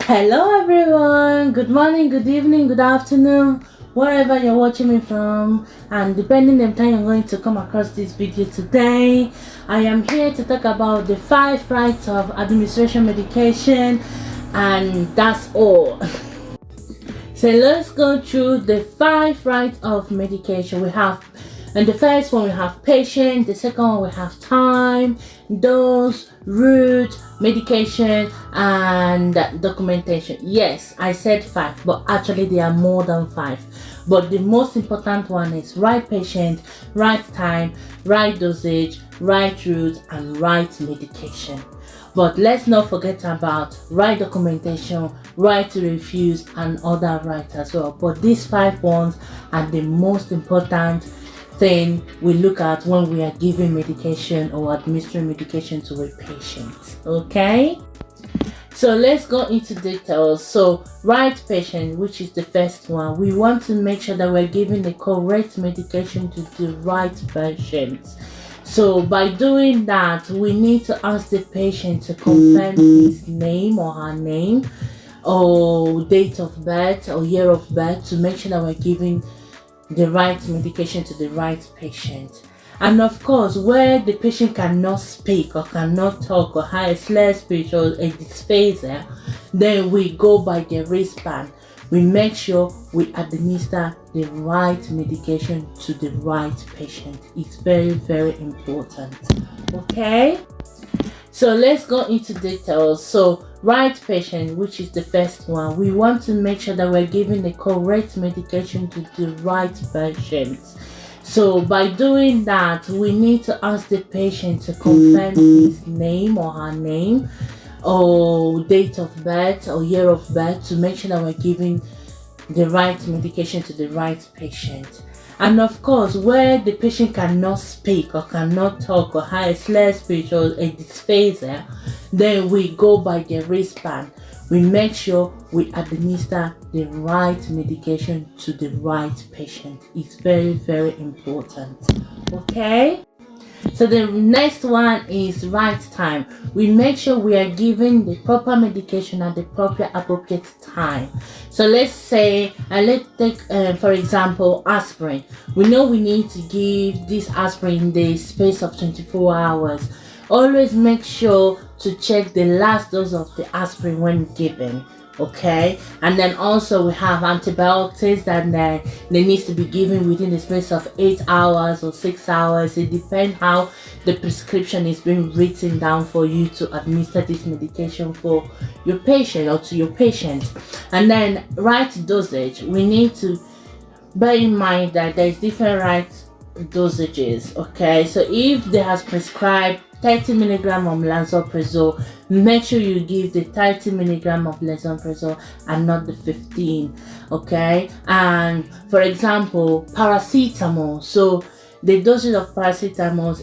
Hello everyone, good morning, good evening, good afternoon, wherever you're watching me from, and depending on the time you're going to come across this video today, I am here to talk about the 5 rights of administration medication, and that's all. So let's go through the 5 rights of medication. We have, and the first one we have patient, the second one we have time, dose, route, medication, and documentation. Yes, I said 5, but actually there are more than 5. But the most important one is right patient, right time, right dosage, right route, and right medication. But let's not forget about right documentation, right to refuse, and other rights as well. But these 5 ones are the most important thing we look at when we are giving medication or administering medication to a patient. Okay, so let's go into details. So right patient, which is the first one, we want to make sure that we're giving the correct medication to the right patient. So by doing that, we need to ask the patient to confirm his name or her name, or date of birth or year of birth, to make sure that we're giving the right medication to the right patient. And of course, where the patient cannot speak or cannot talk or has a slurred speech or a dysphagia, then we go by the wristband. We make sure we administer the right medication to the right patient. It's very, very important. Okay, so let's go into details. So right patient, which is the first one, we want to make sure that we're giving the correct medication to the right patient. So by doing that, we need to ask the patient to confirm his name or her name, or date of birth or year of birth, to make sure that we're giving the right medication to the right patient. And of course, where the patient cannot speak or cannot talk or has a slurred speech or a dysphagia, then we go by the wristband. We make sure we administer the right medication to the right patient. It's very, very important. Okay, so the next one is right time. We make sure we are giving the proper medication at the proper appropriate time. So let's say, let's take for example aspirin. We know we need to give this aspirin in the space of 24 hours. Always make sure to check the last dose of the aspirin when given. Okay, and then also we have antibiotics that they needs to be given within the space of 8 hours or 6 hours. It depends how the prescription is being written down for you to administer this medication for your patient or to your patient. And then right dosage, we need to bear in mind that there's different right dosages. Okay, so if they has prescribed 30 milligram of lansoprazole, make sure you give the 30 milligram of lansoprazole and not the 15. Okay, and for example paracetamol, so the dosage of paracetamol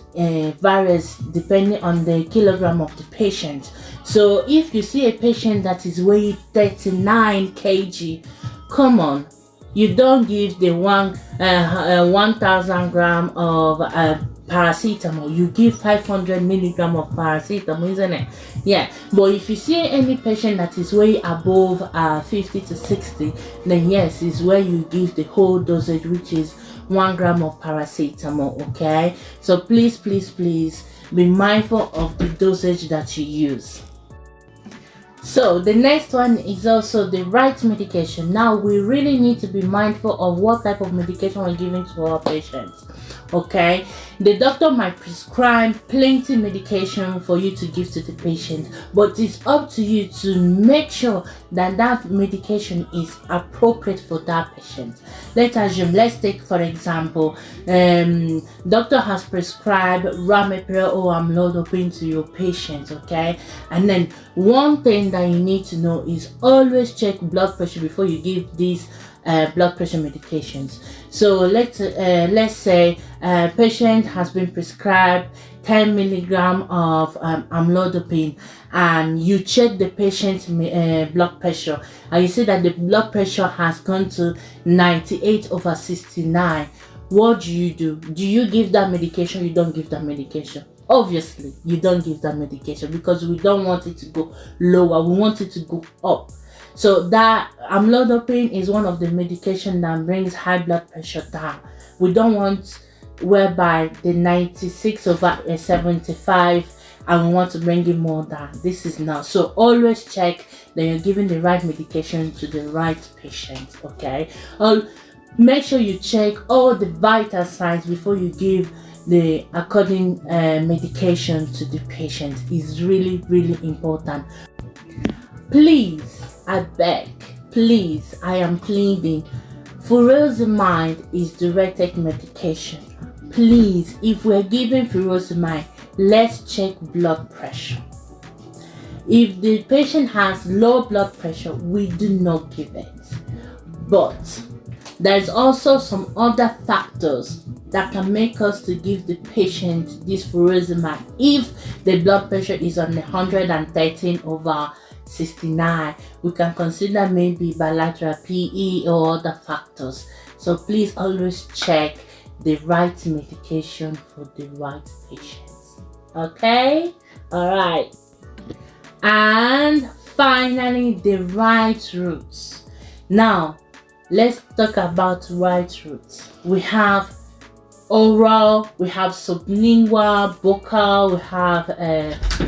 varies depending on the kilogram of the patient. So if you see a patient that is weighing 39 kg, come on, you don't give the 1000 gram of paracetamol. You give 500 milligram of paracetamol, isn't it? Yeah, but if you see any patient that is way above 50 to 60, then yes, is where you give the whole dosage, which is 1 gram of paracetamol. Okay, so please be mindful of the dosage that you use. So the next one is also the right medication. Now we really need to be mindful of what type of medication we're giving to our patients. Okay, the doctor might prescribe plenty medication for you to give to the patient, but it's up to you to make sure that that medication is appropriate for that patient. Let's take for example, doctor has prescribed ramipril or amlodipine to your patient. Okay, and then one thing that you need to know is always check blood pressure before you give these blood pressure medications. So let's say a patient has been prescribed 10 milligram of amlodipine, and you check the patient's blood pressure, and you see that the blood pressure has gone to 98/69. What do? Do you give that medication? You don't give that medication. Obviously, you don't give that medication because we don't want it to go lower. We want it to go up. So that amlodipine is one of the medication that brings high blood pressure down. We don't want whereby the 96/75 and we want to bring it more down. This is not. So always check that you're giving the right medication to the right patient. Okay, make sure you check all the vital signs before you give the according medication to the patient. Is really important. Please, I beg, please, I am pleading, furosemide is directed medication. Please, if we're giving furosemide, let's check blood pressure. If the patient has low blood pressure, we do not give it. But there's also some other factors that can make us to give the patient this furosemide. If the blood pressure is on 113/69, we can consider maybe bilateral PE or other factors. So please always check the right medication for the right patients. Okay, all right. And finally, the right routes. Now let's talk about right routes. We have oral, we have sublingual, buccal, we have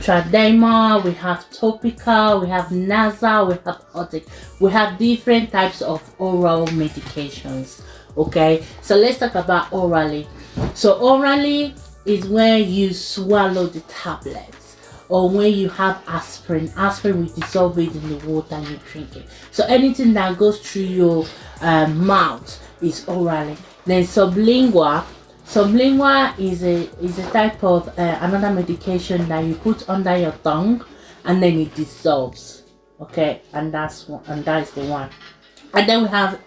transdermal, we have topical, we have nasal, we have otic. We have different types of oral medications. Okay, so let's talk about orally. So orally is where you swallow the tablets, or when you have aspirin. Aspirin, we dissolve it in the water and you drink it. So anything that goes through your mouth is orally. Then sublingual is a type of another medication that you put under your tongue and then it dissolves. Okay, and that is the one. And then we have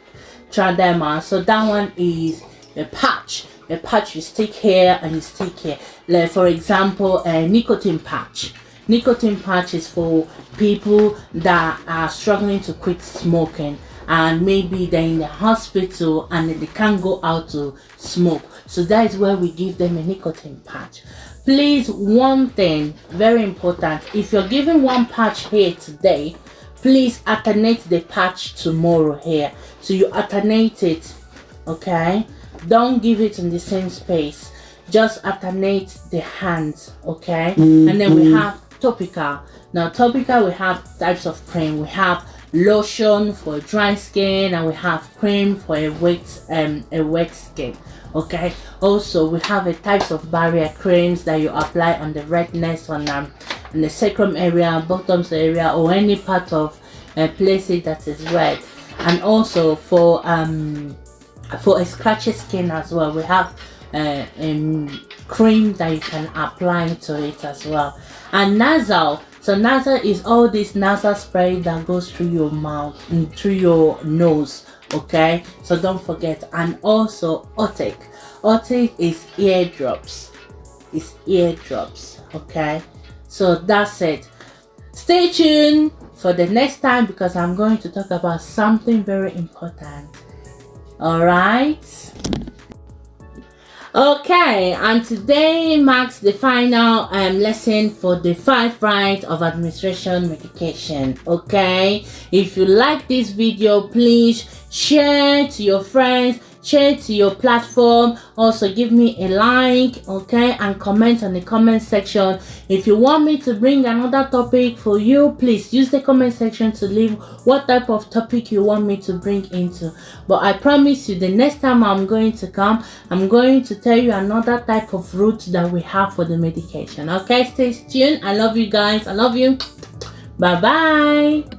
transdermal. So that one is a patch. A patch you stick here and you stick here. Like for example, a nicotine patch. Nicotine patch is for people that are struggling to quit smoking, and maybe they're in the hospital and they can't go out to smoke. So that is where we give them a nicotine patch. Please, one thing very important, if you're giving one patch here today, please alternate the patch tomorrow here. So you alternate it, okay? Don't give it in the same space, just alternate the hands, okay? And then we have topical. Now topical, we have types of cream. We have lotion for dry skin and we have cream for a wet skin. Okay, also we have a types of barrier creams that you apply on the redness on the sacrum area, bottoms area, or any part of places that is red. And also for a scratchy skin as well, we have cream that you can apply to it as well. And nasal, so nasal is all this nasal spray that goes through your mouth and through your nose. Okay, so don't forget. And also otic is eardrops. Okay, so that's it. Stay tuned for the next time because I'm going to talk about something very important. All right, okay, and today marks the final lesson for the 5 rights of administration medication. Okay, if you like this video, please share to your friends, share to your platform. Also give me a like, okay, and comment on the comment section. If you want me to bring another topic for you, please use the comment section to leave what type of topic you want me to bring into. But I promise you, the next time I'm going to come, I'm going to tell you another type of route that we have for the medication. Okay, stay tuned. I love you guys. I love you. Bye bye.